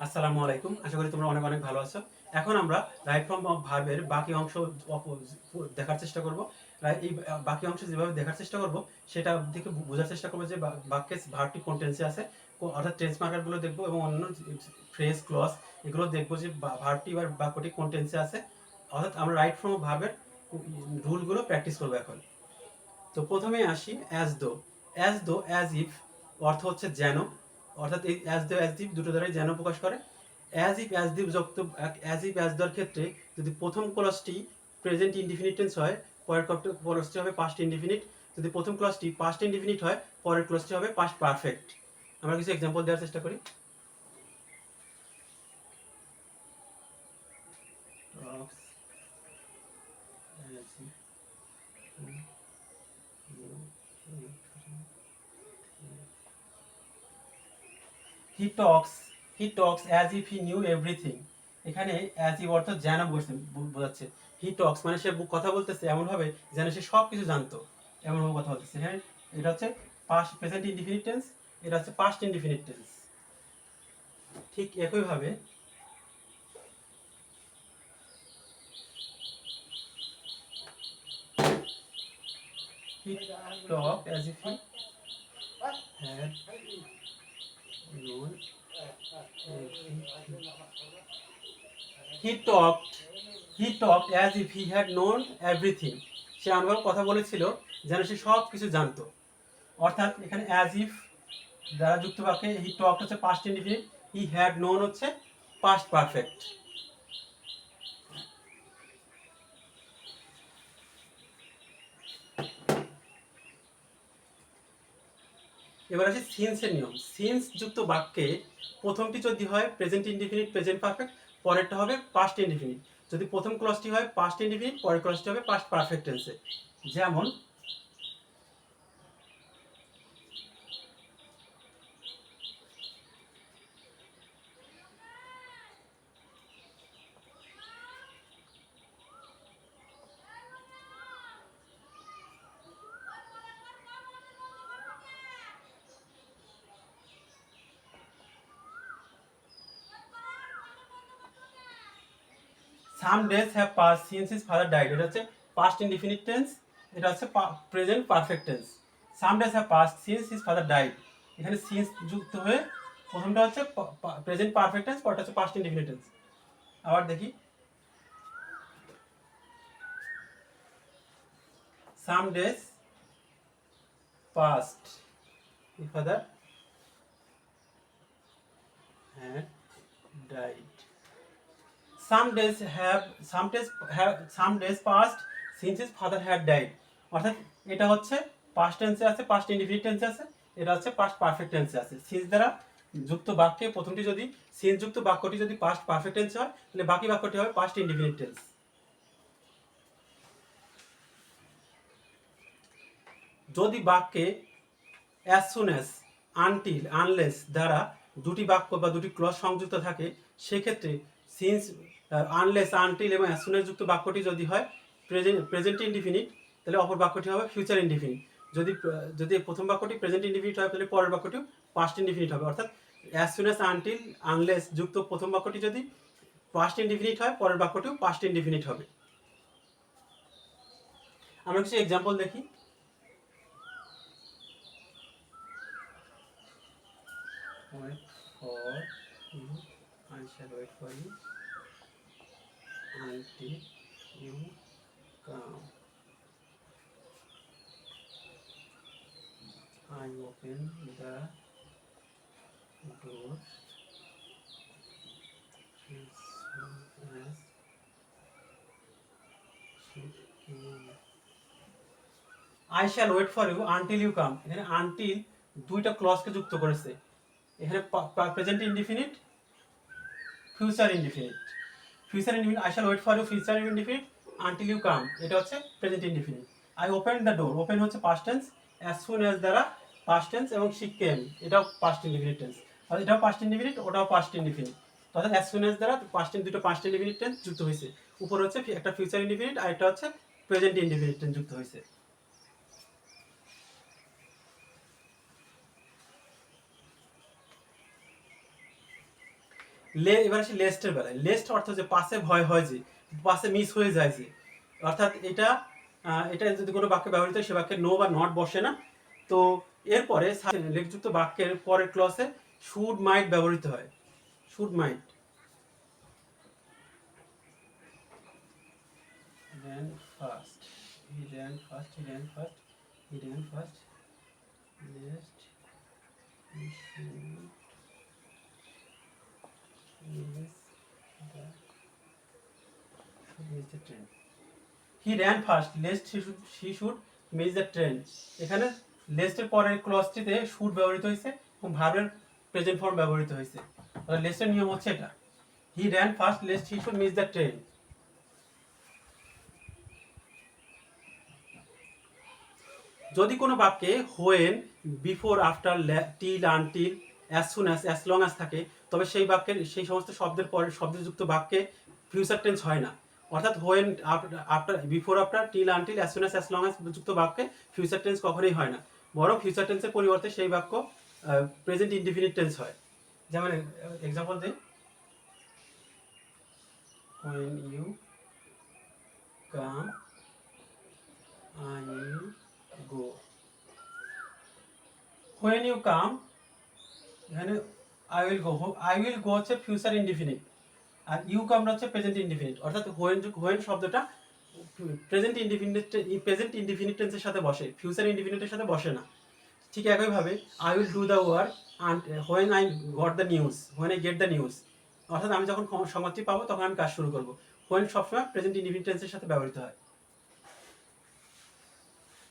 আসসালামু আলাইকুম। আশা করি তোমরা অনেক অনেক ভালো আছো। এখন আমরা রাইট ফর্ম অফ ভার্বের বাকি অংশ দেখার চেষ্টা করব। এই বাকি অংশ যেভাবে দেখার চেষ্টা করব সেটা থেকে বোঝার চেষ্টা করব যে বাক্যে ভার্বটি কোন টেন্সে আছে, অর্থাৎ টেন্স মার্কারগুলো দেখব এবং অন্যান্য ফ্রেজ ক্লজ এগুলো দেখব যে ভার্বটি বা বাক্যটি কোন টেন্সে আছে। অর্থাৎ আমরা রাইট ফর্ম অফ ভার্বের রুলগুলো প্র্যাকটিস করব এখন। তো প্রথমে আসি অ্যাজ দো। অ্যাজ ইফ অর্থ হচ্ছে যেন, অর্থাৎ এই অ্যাজ দো অ্যাজ ইফ দুটো দ্বারাই যেন প্রকাশ করে। অ্যাজ ইফ যুক্ত অ্যাজ দোর ক্ষেত্রে যদি প্রথম ক্লজটি প্রেজেন্ট ইনডিফিনিট টেন্স হয়, পরের ক্লজটি হবে পাস্ট ইনডিফিনিট। যদি প্রথম ক্লজটি পাস্ট ইনডিফিনিট হয়, পরের ক্লজটি হবে পাস্ট পারফেক্ট। আমরা কিছু এক্সাম্পল দেওয়ার চেষ্টা করি। He talks as if he knew everything. এখানে অ্যাজ ইফ অর্থ যেন বোঝাচ্ছে। হি টক্স মানে সে কথা বলতেছে এমনভাবে যেন সে সব কিছু জানতো, এমনভাবে কথা বলতেছে। হ্যাঁ, এটা হচ্ছে পাস্ট প্রেজেন্ট ইনডিফিনিট টেন্স, এটা হচ্ছে পাস্ট ইনডিফিনিট টেন্স। ঠিক একইভাবে he talk as if he had known he talk as if he had known everything. সে এমনভাবে কথা বলেছিল যেন সে সব কিছু জানতো। অর্থাৎ এখানে অ্যাজ ইফ দ্বারা যুক্ত বাক্যে হি টক হচ্ছে past indefinite, he had known হচ্ছে পাস্ট পারফেক্ট। এবার আসি সিন্সের নিয়ম। সিন্স যুক্ত বাক্যে প্রথমটি যদি হয় প্রেজেন্ট ইনডিফিনিট প্রেজেন্ট পারফেক্ট, পরেরটা হবে পাস্ট ইনডিফিনিট। যদি প্রথম ক্লজটি হয় পাস্ট ইনডিফিনিট, পরের ক্লজটি হবে পাস্ট পারফেক্ট টেন্সে। যেমন some days have pass since his father died, এটা হচ্ছে পাস্ট ইনডিফিনিট টেন্স, এটা হচ্ছে present perfect tense. Some days have pass since his father died, এখানে সিন্স যুক্ত হয়ে প্রথমটা হচ্ছে প্রেজেন্ট পারফেক্ট টেন্স, পরটা হচ্ছে পাস্ট ইনডিফিনিট টেন্স। আবার দেখি, some days past his father had died. Some days passed since his father had died, অর্থাৎ এটা হচ্ছে পাস্ট টেন্সে আছে, পাস্ট ইনডিফিনিট টেন্সে আছে, এটা হচ্ছে পাস্ট পারফেক্ট টেন্সে আছে। সিন্স দ্বারা যুক্ত বাক্যে প্রথমটি যদি সিন্স যুক্ত বাক্যটি যদি পাস্ট পারফেক্ট টেন্স হয়, তাহলে বাকি বাক্যটি হবে পাস্ট ইনডিফিনিট টেন্স। যদি বাক্যে as soon as, until, unless দ্বারা দুটি বাক্য বা দুটি ক্লজ সংযুক্ত থাকে, সেক্ষেত্রে সিন্স, আনলেস, আনটিল এবং অ্যাজ সুন অ্যাজ যুক্ত বাক্যটি যদি হয় প্রেজেন্ট ইনডিফিনিট, তাহলে অপর বাক্যটি হবে ফিউচার ইনডিফিনিট। যদি যদি প্রথম বাক্যটি প্রেজেন্ট ইনডিফিনিট হয়, তাহলে পরের বাক্যটিও পাস্ট ইনডিফিনিট হবে। অর্থাৎ as soon as, until, unless যুক্ত প্রথম বাক্যটি যদি পাস্ট ইনডিফিনিট হয়, পরের বাক্যটিও পাস্ট ইনডিফিনিট হবে। আমরা কিছু এক্সাম্পল দেখি। Wait for you, I shall wait for you until you come. I open the door as soon as you. I shall wait for you until you come, এখানে until দুইটা ক্লজকে যুক্ত করেছে। এখানে present indefinite, future indefinite. Future indefinite, I shall wait for you future indefinite, until you come এটা হচ্ছে present indefinite. I opened the door, open হচ্ছে past tense, as soon as দ্বারা past tense, এবং she came এটাও past indefinite tense. আর এটাও past indefinite, ওটাও past indefinite. অর্থাৎ as soon as দ্বারা দুটো পাস্ট ইনডিফিনিট টেন্স যুক্ত হয়েছে। উপর হচ্ছে একটা ফিউচার ইনডিফিনিট, আর একটা হচ্ছে প্রেজেন্ট ইনডিফিনিট টেন্স যুক্ত হয়েছে। এবার আসি লেস্টের বেলায়। লেস্ট অর্থ যে পাসে ভয় হয়, যে পাসে মিস হয়ে যায়, যে অর্থাৎ এটা যদি কোনো বাক্যে ব্যবহৃত হয় সে বাক্যে নো বা নট বসে না। তো এরপরে লেখযুক্ত বাক্যের পরের ক্লসে শুড মাইট ব্যবহৃত হয়। Should might. ran fast, he ran fast, he ran fast, he ran fast, lest he should miss the train. He ran fast lest she should miss the train. এখানে লেস্টের পরের ক্লজটিতে শুড ব্যবহৃত হয়েছে এবং ভার্বের present form ব্যবহৃত হয়েছে। তাহলে লেস্টের নিয়ম হচ্ছে এটা, হি ran fast lest he should miss the train. যদি কোনো বাক্যে when, before, after, till, until, as soon as long as থাকে, তবে সেই বাক্যের সেই সমস্ত শব্দের পরে শব্দযুক্ত বাক্যে ফিউচার টেন্স হয় না। অর্থাৎ when, after, before, after, till, until, as soon as long as যুক্ত বাক্যে ফিউচার টেন্স কখনোই হয় না, বরং ফিউচার টেন্সের পরিবর্তে সেই বাক্য প্রেজেন্ট ইনডিফিনিট টেন্স হয়। যেমন এক্সাম্পল দিই, when you come I will go. when you come, এখানে I will go, I will go হচ্ছে ফিউচার ইনডিফিনিট, আর ইউ কামটা হচ্ছে প্রেজেন্ট ইনডিফিনিট। অর্থাৎ হোয়েন শব্দটা প্রেজেন্ট ইনডিফিনিট টেন্সের সাথে বসে, ফিউচার ইনডিফিনিটের সাথে বসে না। ঠিক একইভাবে I will do the work when I got the news, when I get the news, অর্থাৎ আমি যখন সংবাদটি পাবো তখন আমি কাজ শুরু করবো। হোয়েন সবসময় প্রেজেন্ট ইনডিফিনিট টেন্সের সাথে ব্যবহৃত হয়।